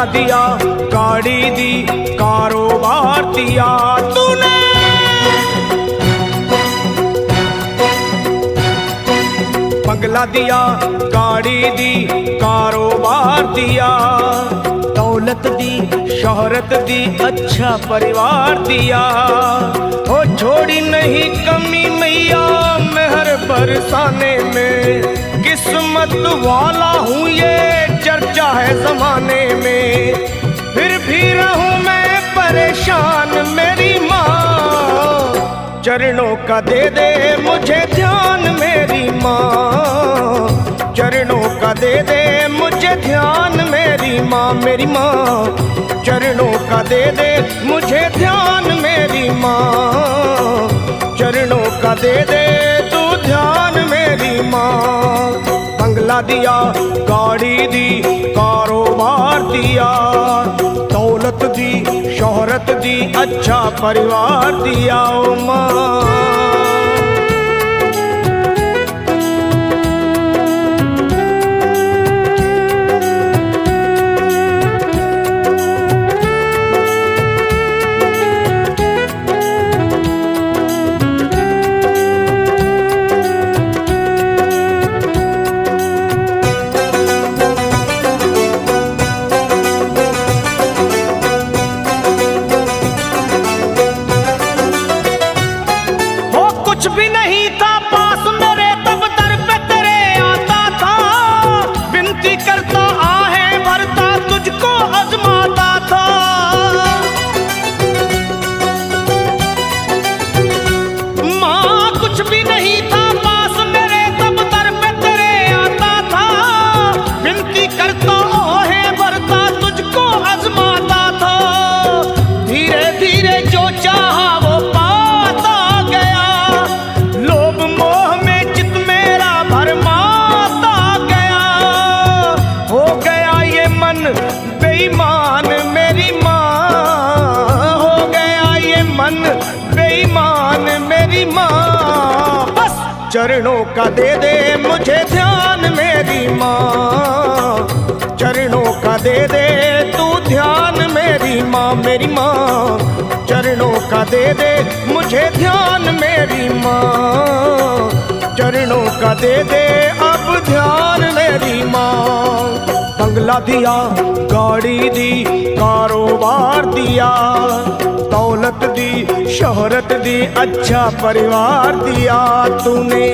बंगला दिया, गाड़ी दी, कारोबार दिया तूने। बंगला दिया, गाड़ी दी, कारोबार दिया, दौलत दी, शोहरत दी, अच्छा परिवार दिया। ओ छोड़ी नहीं कमी मैया मेहर बरसाने में, किस्मत वाला हूँ ये चर्चा है जमाने में। फिर भी रहूं मैं परेशान मेरी माँ, चरणों का दे दे मुझे ध्यान मेरी माँ, चरणों का दे दे मुझे ध्यान मेरी माँ, मेरी माँ चरणों का दे दे मुझे ध्यान मेरी माँ, चरणों का दे दे तू ध्यान मेरी माँ। बंगला दिया, गाड़ी दी, कारोबार दिया, दौलत दी, शोहरत दी, अच्छा परिवार दिया ओ माँ। कुछ भी नहीं था पास मेरे तब दर पे तेरे आता था, विनती करता आहें भरता तुझको आजमाता था। माँ कुछ भी नहीं था पास मेरे तब दर पे तेरे आता था, विनती करता आहें भरता तुझको आजमाता था। धीरे धीरे जो चाहा वो पाता गया, लोभ मोह में चित मेरा भरमाता गया। हो गया ये मन बेईमान मेरी माँ, हो गया ये मन बेईमान मेरी माँ। बस चरणों का दे दे मुझे ध्यान मेरी माँ, चरणों का दे दे तू ध्यान मेरी माँ, मेरी माँ चरणों का दे दे मुझे ध्यान मेरी माँ, चरणों का दे दे अब ध्यान मेरी माँ। बंगला दिया, गाड़ी दी, कारोबार दिया, दौलत दी, शोहरत दी, अच्छा परिवार दिया तूने।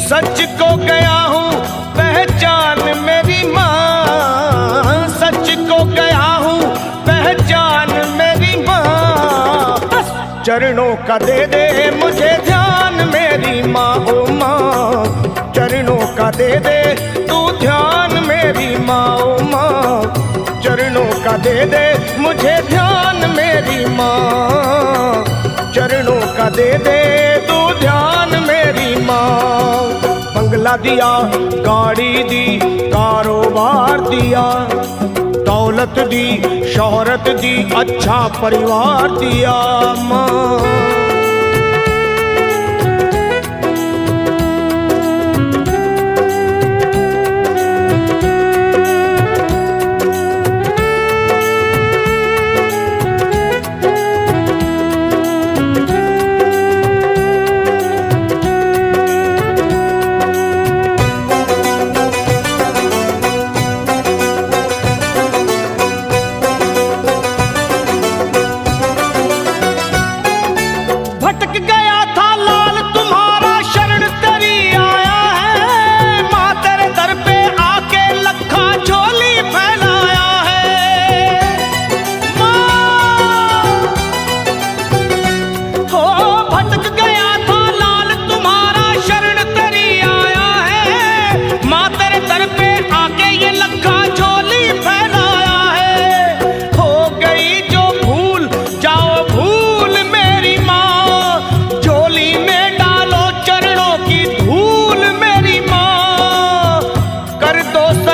सच को गया हूँ पहचान मेरी माँ, सच को गया हूँ पहचान मेरी माँ। चरणों का दे दे मुझे ध्यान मेरी माँ, ओ माँ चरणों का दे दे तू ध्यान मेरी माँ, ओ माँ चरणों का दे दे मुझे ध्यान मेरी माँ, चरणों का दे दे तू ध्यान मेरी माँ। बंगला दिया, गाड़ी दी, कारोबार दिया, दौलत दी, शोहरत दी, अच्छा परिवार दिया माँ।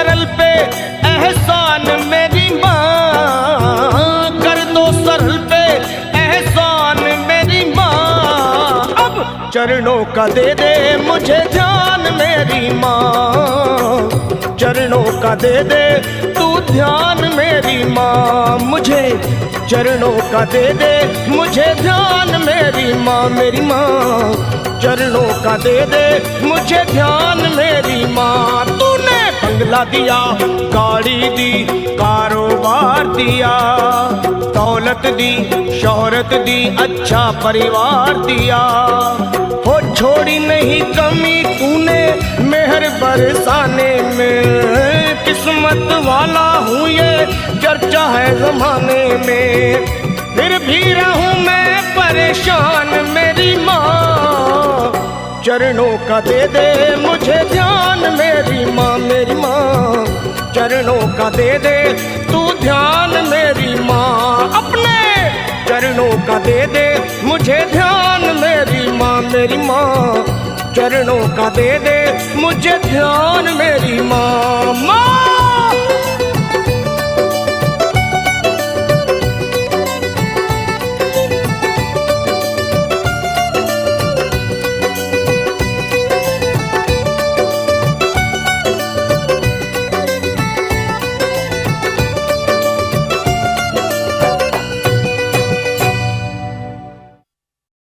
सरल पे एहसान मेरी माँ, कर दो सरल पे एहसान मेरी माँ। अब चरणों का दे दे मुझे ध्यान मेरी माँ, चरणों का दे दे तू ध्यान मेरी माँ। मुझे चरणों का दे दे मुझे ध्यान मेरी माँ, मेरी माँ। चरणों का दे दे मुझे ध्यान मेरी माँ। तूने बंगला दिया, गाड़ी दी, कारोबार दिया, दौलत दी, शोहरत दी, अच्छा परिवार दिया। हो छोड़ी नहीं कमी तूने मेहर बरसाने में, किस्मत वाला हूँ ये चर्चा है जमाने में। फिर भी रहूं मैं परेशान मेरी माँ, चरणों का दे दे मुझे ध्यान मेरी माँ, मेरी माँ। चरणों का दे दे तू ध्यान मेरी माँ, अपने चरणों का दे दे मुझे ध्यान मेरी माँ, मेरी माँ। चरणों का दे दे मुझे ध्यान मेरी माँ, माँ।